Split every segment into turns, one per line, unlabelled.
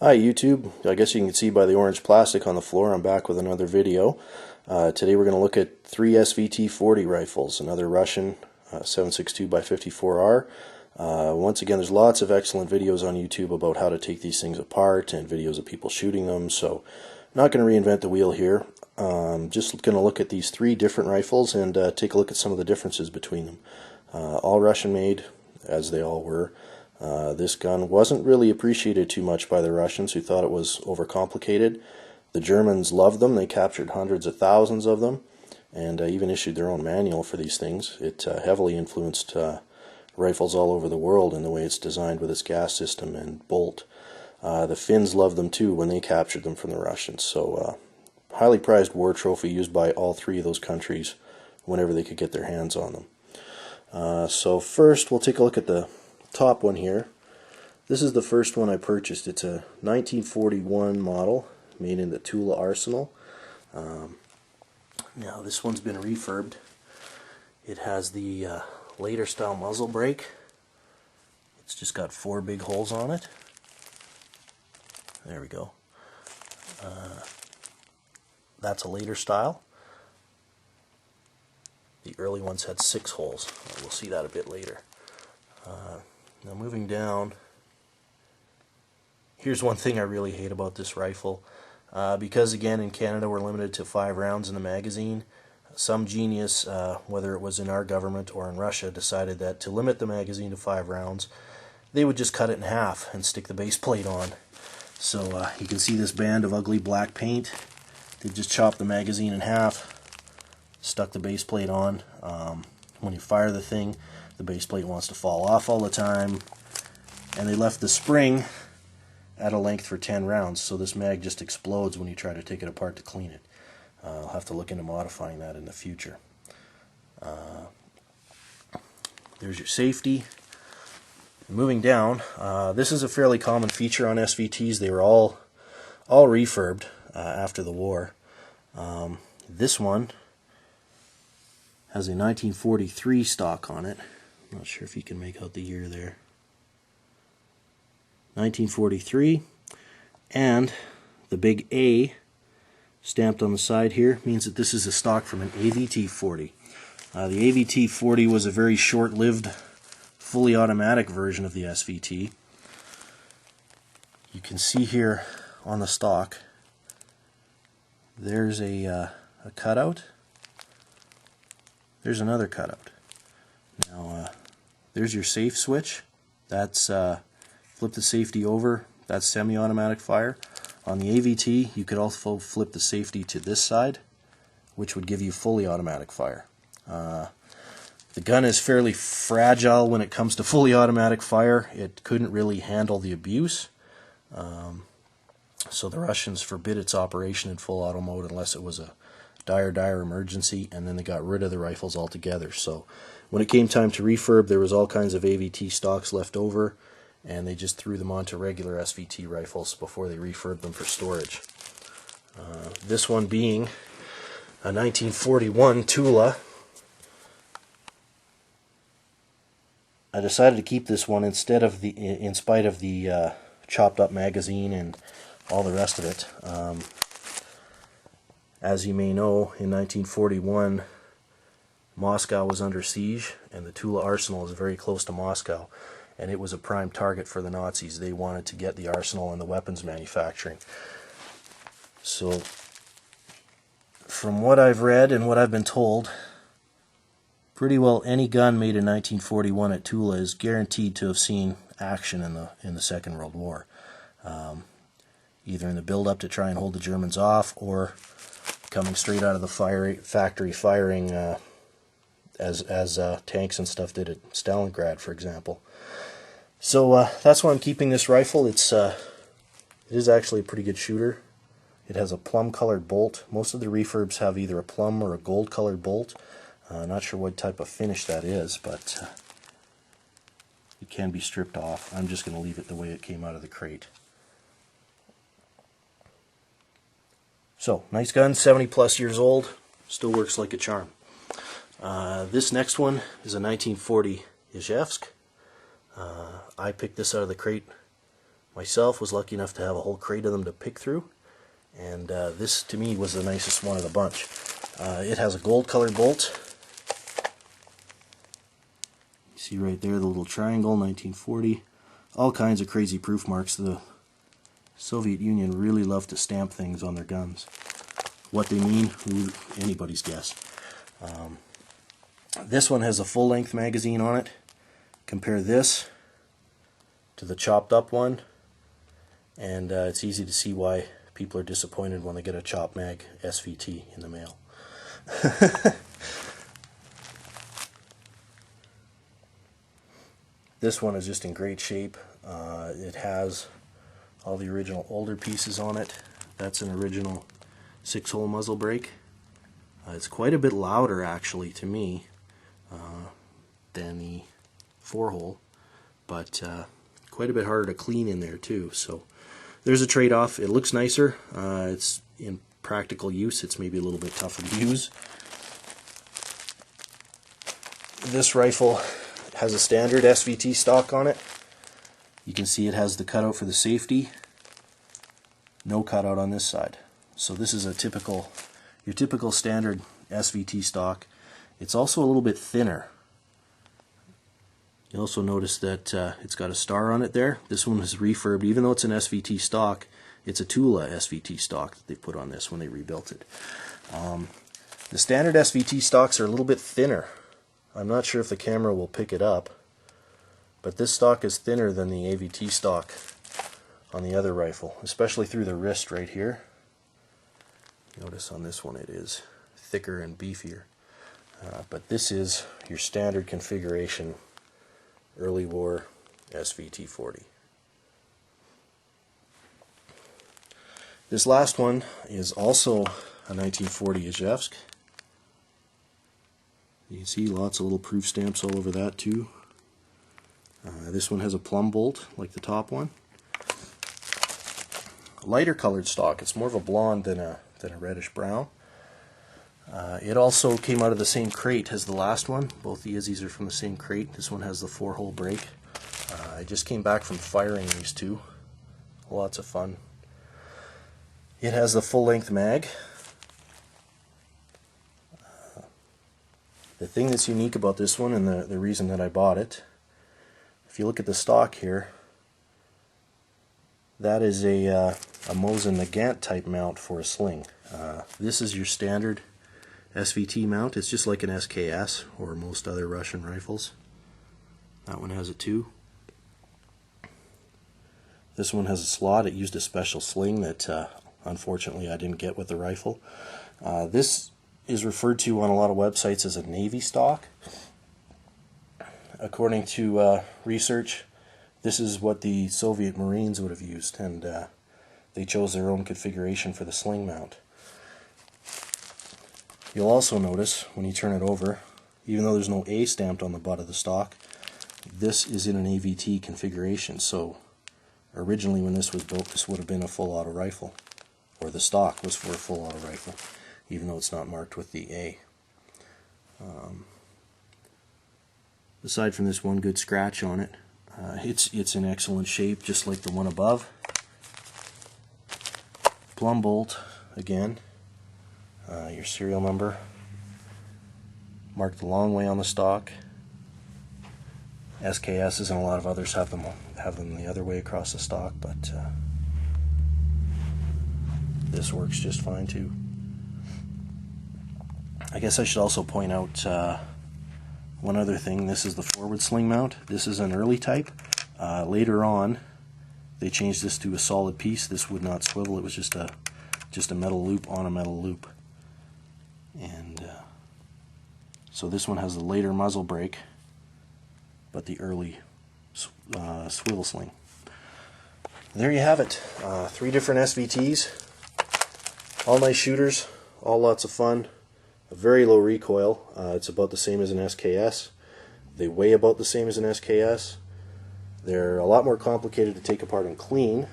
Hi YouTube, I guess you can see by the orange plastic on the floor I'm back with another video. Today we're going to look at 3 SVT-40 rifles, another Russian 7.62x54R. Once again, there's lots of excellent videos on YouTube about how to take these things apart and videos of people shooting them, so I'm not going to reinvent the wheel here. Just going to look at these 3 different rifles and take a look at some of the differences between them. All Russian made, as they all were. This gun wasn't really appreciated too much by the Russians, who thought it was overcomplicated. The Germans loved them. They captured hundreds of thousands of them and even issued their own manual for these things. It heavily influenced rifles all over the world in the way it's designed with its gas system and bolt. The Finns loved them too when they captured them from the Russians. So highly prized war trophy used by all 3 of those countries whenever they could get their hands on them. So first we'll take a look at the top one here. This is the first one I purchased. It's a 1941 model made in the Tula arsenal. Now this one's been refurbed. It has the later style muzzle brake. It's just got 4 big holes on it. There we go. That's a later style. The early ones had 6 holes. We'll see that a bit later. Now moving down, here's one thing I really hate about this rifle. Because again in Canada we're limited to 5 rounds in the magazine, some genius, whether it was in our government or in Russia, decided that to limit the magazine to 5 rounds, they would just cut it in half and stick the base plate on. So you can see this band of ugly black paint. They just chopped the magazine in half, stuck the base plate on. When you fire the thing, the base plate wants to fall off all the time, and they left the spring at a length for 10 rounds, so this mag just explodes when you try to take it apart to clean it. I'll have to look into modifying that in the future. There's your safety. Moving down, this is a fairly common feature on SVTs. They were all refurbed after the war. This one has a 1943 stock on it. I'm not sure if you can make out the year there. 1943, and the big A stamped on the side here means that this is a stock from an AVT-40. The AVT-40 was a very short-lived, fully automatic version of the SVT. You can see here on the stock, there's a cutout. There's another cutout. Now, there's your safe switch. That's flip the safety over. That's semi-automatic fire. On the AVT, you could also flip the safety to this side, which would give you fully automatic fire. The gun is fairly fragile when it comes to fully automatic fire. It couldn't really handle the abuse. So the Russians forbid its operation in full auto mode unless it was a dire emergency, and then they got rid of the rifles altogether. So when it came time to refurb, there was all kinds of AVT stocks left over, and they just threw them onto regular SVT rifles before they refurbed them for storage. This one being a 1941 Tula. I decided to keep this one in spite of the chopped up magazine and all the rest of it. As you may know, in 1941, Moscow was under siege, and the Tula arsenal is very close to Moscow, and it was a prime target for the Nazis. They wanted to get the arsenal and the weapons manufacturing. So, from what I've read and what I've been told, pretty well any gun made in 1941 at Tula is guaranteed to have seen action in the Second World War. Either in the build-up to try and hold the Germans off, or coming straight out of the factory firing as tanks and stuff did at Stalingrad, for example. So that's why I'm keeping this rifle. It is actually a pretty good shooter. It has a plum-colored bolt. Most of the refurbs have either a plum or a gold-colored bolt. Not sure what type of finish that is, but it can be stripped off. I'm just going to leave it the way it came out of the crate. So, nice gun, 70+ years old, still works like a charm. This next one is a 1940 Izhevsk. I picked this out of the crate myself was lucky enough to have a whole crate of them to pick through, and this to me was the nicest one of the bunch. It has a gold colored bolt. You see right there the little triangle, 1940. All kinds of crazy proof marks. The Soviet Union really loved to stamp things on their guns. What they mean, anybody's guess. This one has a full-length magazine on it. Compare this to the chopped up one, and it's easy to see why people are disappointed when they get a Chop Mag SVT in the mail. This one is just in great shape. It has all the original older pieces on it. That's an original 6-hole muzzle brake. It's quite a bit louder actually to me than the 4-hole, but quite a bit harder to clean in there too. So there's a trade-off. It looks nicer. It's in practical use, it's maybe a little bit tougher to use. This rifle has a standard SVT stock on it. You can see it has the cutout for the safety. No cutout on this side. So this is your typical standard SVT stock. It's also a little bit thinner. You also notice that it's got a star on it there. This one is refurbed. Even though it's an SVT stock, it's a Tula SVT stock that they put on this when they rebuilt it. The standard SVT stocks are a little bit thinner. I'm not sure if the camera will pick it up, but this stock is thinner than the AVT stock on the other rifle, especially through the wrist right here. Notice on this one it is thicker and beefier. But this is your standard configuration early war SVT 40. This last one is also a 1940 Izhevsk. You can see lots of little proof stamps all over that too. This one has a plumb bolt like the top one. Lighter colored stock. It's more of a blonde than a reddish brown. It also came out of the same crate as the last one. Both the Izzies are from the same crate. This one has the 4-hole brake. I just came back from firing these two. Lots of fun. It has the full-length mag. The thing that's unique about this one, and the reason that I bought it, if you look at the stock here, that is a Mosin Nagant type mount for a sling. This is your standard SVT mount. It's just like an SKS or most other Russian rifles. That one has it too. This one has a slot. It used a special sling that unfortunately I didn't get with the rifle. This is referred to on a lot of websites as a Navy stock. According to research, this is what the Soviet Marines would have used, and they chose their own configuration for the sling mount. You'll also notice when you turn it over, even though there's no A stamped on the butt of the stock, this is in an AVT configuration. So originally when this was built, this would have been a full auto rifle, or the stock was for a full auto rifle, even though it's not marked with the A. Aside from this one good scratch on it, it's in excellent shape, just like the one above. Plumb bolt again. Your serial number marked the long way on the stock. SKSs and a lot of others have them the other way across the stock, but this works just fine too. I guess I should also point out one other thing. This is the forward sling mount. This is an early type. Later on they changed this to a solid piece. This would not swivel. It was just a metal loop on a metal loop. And so this one has the later muzzle brake, but the early swivel sling. There you have it. 3 different SVTs. All nice shooters. All lots of fun. A very low recoil. It's about the same as an SKS. They weigh about the same as an SKS. They're a lot more complicated to take apart and clean,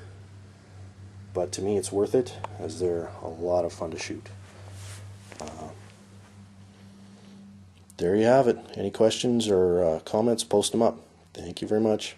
but to me it's worth it, as they're a lot of fun to shoot. There you have it. Any questions or comments, post them up. Thank you very much.